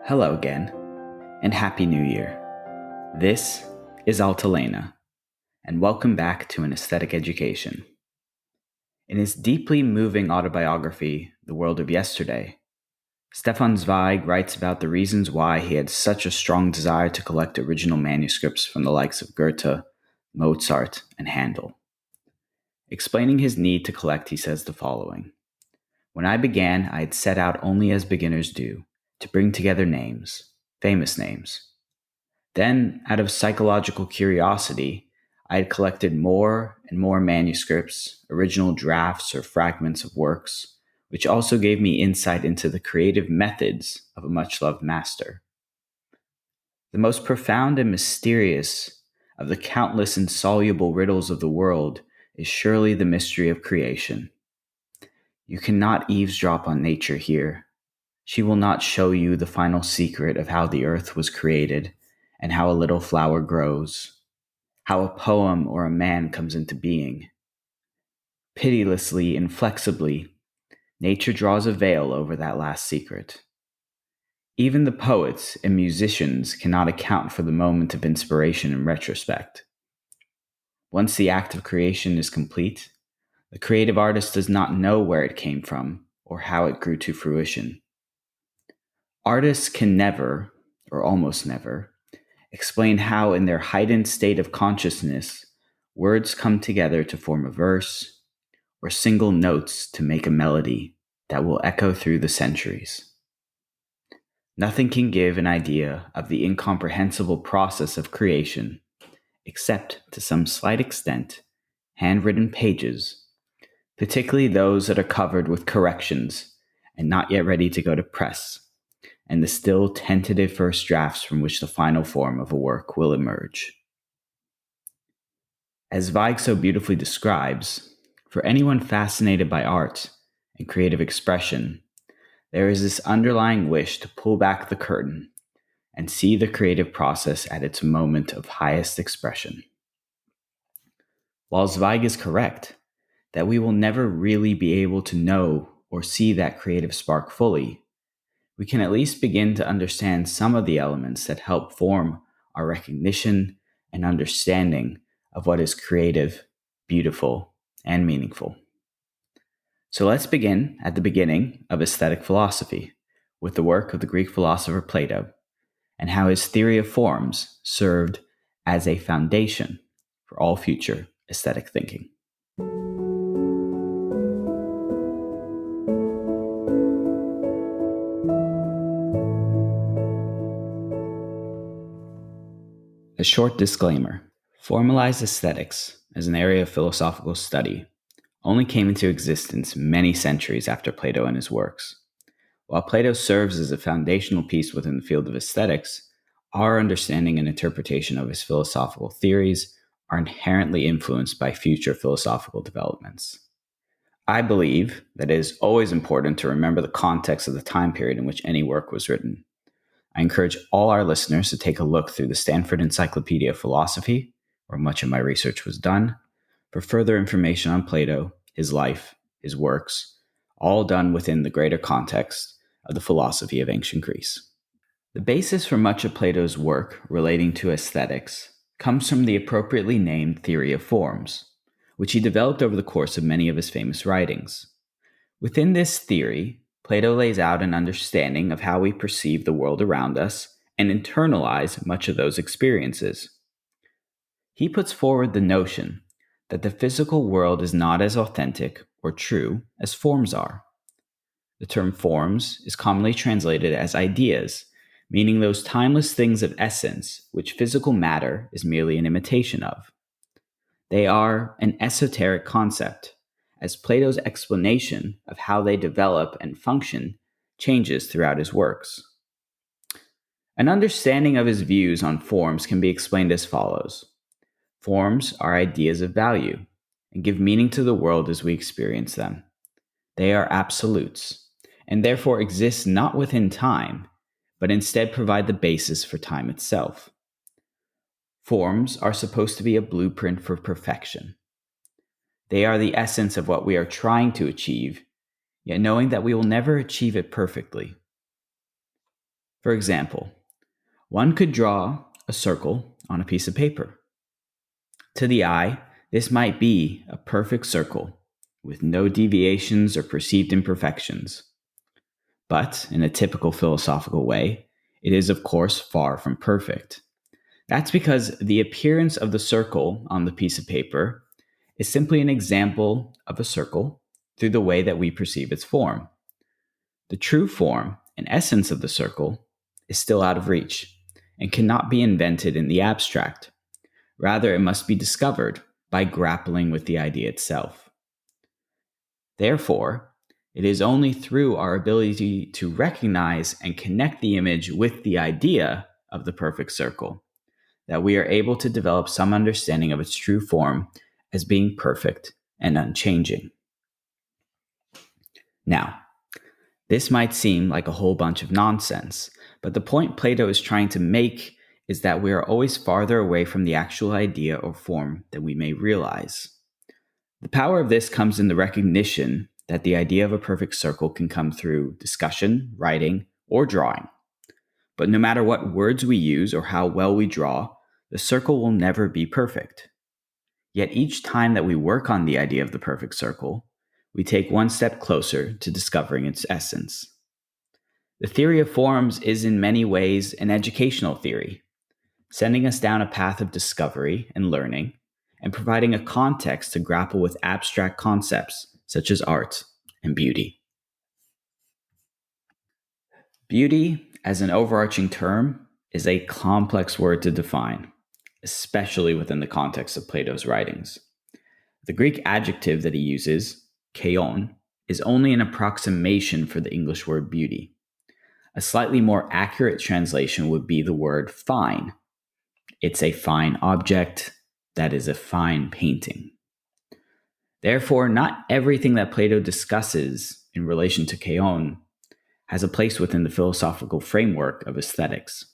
Hello again, and Happy New Year. This is Altalena, and welcome back to an aesthetic education. In his deeply moving autobiography, The World of Yesterday, Stefan Zweig writes about the reasons why he had such a strong desire to collect original manuscripts from the likes of Goethe, Mozart, and Handel. Explaining his need to collect, he says the following: "When I began, I had set out only as beginners do, to bring together names, famous names. Then, out of psychological curiosity, I had collected more and more manuscripts, original drafts or fragments of works, which also gave me insight into the creative methods of a much loved master. The most profound and mysterious of the countless insoluble riddles of the world is surely the mystery of creation. You cannot eavesdrop on nature here. She will not show you the final secret of how the earth was created and how a little flower grows, how a poem or a man comes into being. Pitilessly, inflexibly, nature draws a veil over that last secret. Even the poets and musicians cannot account for the moment of inspiration in retrospect. Once the act of creation is complete, the creative artist does not know where it came from or how it grew to fruition. Artists can never, or almost never, explain how, in their heightened state of consciousness, words come together to form a verse, or single notes to make a melody that will echo through the centuries. Nothing can give an idea of the incomprehensible process of creation, except, to some slight extent, handwritten pages, particularly those that are covered with corrections and not yet ready to go to press, and the still tentative first drafts from which the final form of a work will emerge." As Zweig so beautifully describes, for anyone fascinated by art and creative expression, there is this underlying wish to pull back the curtain and see the creative process at its moment of highest expression. While Zweig is correct that we will never really be able to know or see that creative spark fully, we can at least begin to understand some of the elements that help form our recognition and understanding of what is creative, beautiful, and meaningful. So let's begin at the beginning of aesthetic philosophy with the work of the Greek philosopher Plato and how his theory of forms served as a foundation for all future aesthetic thinking. A short disclaimer: formalized aesthetics as an area of philosophical study only came into existence many centuries after Plato and his works. While Plato serves as a foundational piece within the field of aesthetics, our understanding and interpretation of his philosophical theories are inherently influenced by future philosophical developments. I believe that it is always important to remember the context of the time period in which any work was written. I encourage all our listeners to take a look through the Stanford Encyclopedia of Philosophy, where much of my research was done, for further information on Plato, his life, his works, all done within the greater context of the philosophy of ancient Greece. The basis for much of Plato's work relating to aesthetics comes from the appropriately named theory of forms, which he developed over the course of many of his famous writings. Within this theory, Plato lays out an understanding of how we perceive the world around us and internalize much of those experiences. He puts forward the notion that the physical world is not as authentic or true as forms are. The term forms is commonly translated as ideas, meaning those timeless things of essence which physical matter is merely an imitation of. They are an esoteric concept, as Plato's explanation of how they develop and function changes throughout his works. An understanding of his views on forms can be explained as follows. Forms are ideas of value and give meaning to the world as we experience them. They are absolutes, and therefore exist not within time, but instead provide the basis for time itself. Forms are supposed to be a blueprint for perfection. They are the essence of what we are trying to achieve, yet knowing that we will never achieve it perfectly. For example, one could draw a circle on a piece of paper. To the eye, this might be a perfect circle with no deviations or perceived imperfections. But in a typical philosophical way, it is of course far from perfect. That's because the appearance of the circle on the piece of paper is simply an example of a circle through the way that we perceive its form. The true form and essence of the circle is still out of reach and cannot be invented in the abstract. Rather, it must be discovered by grappling with the idea itself. Therefore, it is only through our ability to recognize and connect the image with the idea of the perfect circle that we are able to develop some understanding of its true form as being perfect and unchanging. Now, this might seem like a whole bunch of nonsense, but the point Plato is trying to make is that we are always farther away from the actual idea or form than we may realize. The power of this comes in the recognition that the idea of a perfect circle can come through discussion, writing, or drawing. But no matter what words we use or how well we draw, the circle will never be perfect. Yet each time that we work on the idea of the perfect circle, we take one step closer to discovering its essence. The theory of forms is in many ways an educational theory, sending us down a path of discovery and learning, and providing a context to grapple with abstract concepts such as art and beauty. Beauty, as an overarching term, is a complex word to define, especially within the context of Plato's writings. The Greek adjective that he uses, kaion, is only an approximation for the English word beauty. A slightly more accurate translation would be the word fine. It's a fine object that is a fine painting. Therefore, not everything that Plato discusses in relation to kaion has a place within the philosophical framework of aesthetics.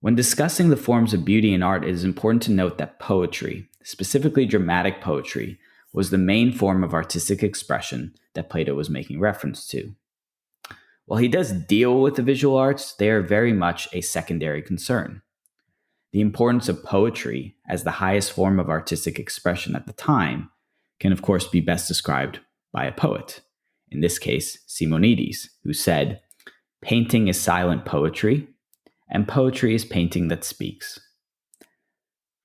When discussing the forms of beauty in art, it is important to note that poetry, specifically dramatic poetry, was the main form of artistic expression that Plato was making reference to. While he does deal with the visual arts, they are very much a secondary concern. The importance of poetry as the highest form of artistic expression at the time can of course be best described by a poet, in this case Simonides, who said, "Painting is silent poetry, and poetry is painting that speaks."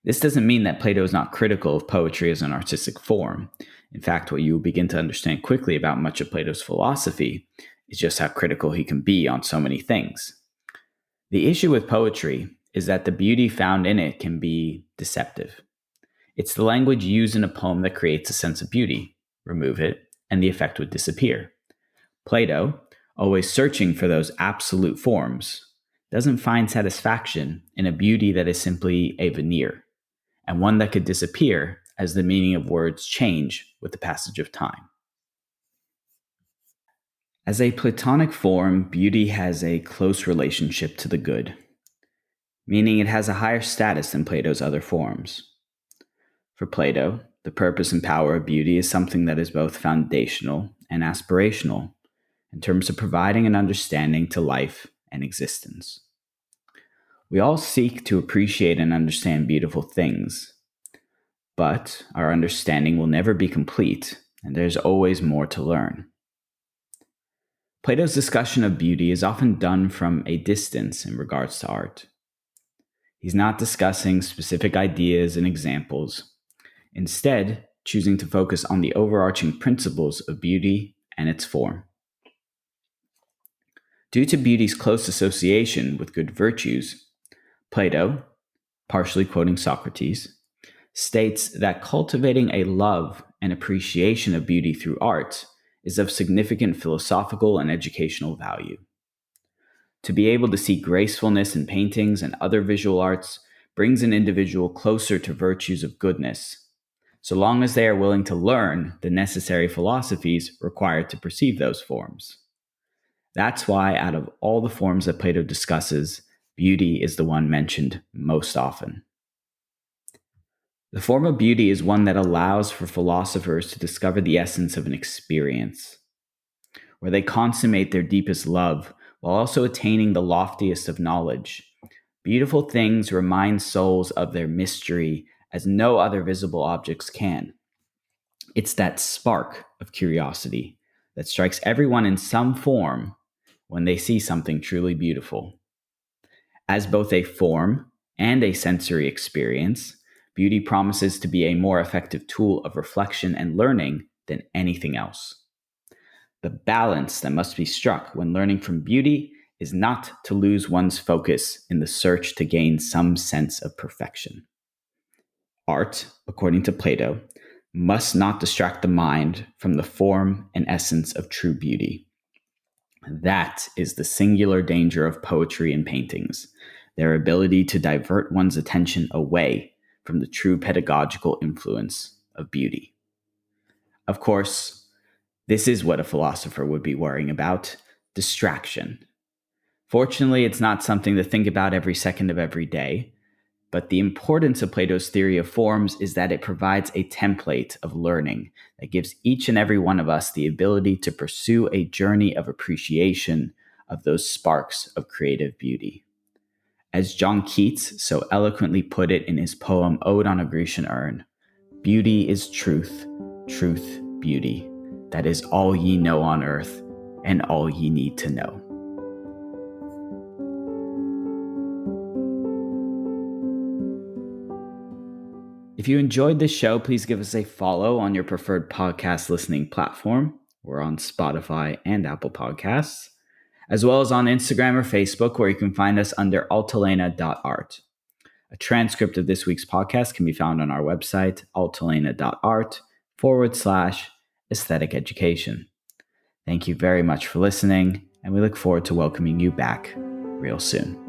This doesn't mean that Plato is not critical of poetry as an artistic form. In fact, what you will begin to understand quickly about much of Plato's philosophy is just how critical he can be on so many things. The issue with poetry is that the beauty found in it can be deceptive. It's the language used in a poem that creates a sense of beauty. Remove it, and the effect would disappear. Plato, always searching for those absolute forms, doesn't find satisfaction in a beauty that is simply a veneer, and one that could disappear as the meaning of words change with the passage of time. As a Platonic form, beauty has a close relationship to the good, meaning it has a higher status than Plato's other forms. For Plato, the purpose and power of beauty is something that is both foundational and aspirational in terms of providing an understanding to life and existence. We all seek to appreciate and understand beautiful things, but our understanding will never be complete, and there's always more to learn. Plato's discussion of beauty is often done from a distance in regards to art. He's not discussing specific ideas and examples, instead choosing to focus on the overarching principles of beauty and its form. Due to beauty's close association with good virtues, Plato, partially quoting Socrates, states that cultivating a love and appreciation of beauty through art is of significant philosophical and educational value. To be able to see gracefulness in paintings and other visual arts brings an individual closer to virtues of goodness, so long as they are willing to learn the necessary philosophies required to perceive those forms. That's why, out of all the forms that Plato discusses, beauty is the one mentioned most often. The form of beauty is one that allows for philosophers to discover the essence of an experience, where they consummate their deepest love while also attaining the loftiest of knowledge. Beautiful things remind souls of their mystery as no other visible objects can. It's that spark of curiosity that strikes everyone in some form when they see something truly beautiful. As both a form and a sensory experience, beauty promises to be a more effective tool of reflection and learning than anything else. The balance that must be struck when learning from beauty is not to lose one's focus in the search to gain some sense of perfection. Art, according to Plato, must not distract the mind from the form and essence of true beauty. That is the singular danger of poetry and paintings, their ability to divert one's attention away from the true pedagogical influence of beauty. Of course, this is what a philosopher would be worrying about: distraction. Fortunately, it's not something to think about every second of every day, but the importance of Plato's theory of forms is that it provides a template of learning that gives each and every one of us the ability to pursue a journey of appreciation of those sparks of creative beauty. As John Keats so eloquently put it in his poem Ode on a Grecian Urn, beauty is truth, truth, beauty. That is all ye know on earth, and all ye need to know. If you enjoyed this show, please give us a follow on your preferred podcast listening platform. We're on Spotify and Apple Podcasts, as well as on Instagram or Facebook, where you can find us under altalena.art. A transcript of this week's podcast can be found on our website, altalena.art/aesthetic education. Thank you very much for listening, and we look forward to welcoming you back real soon.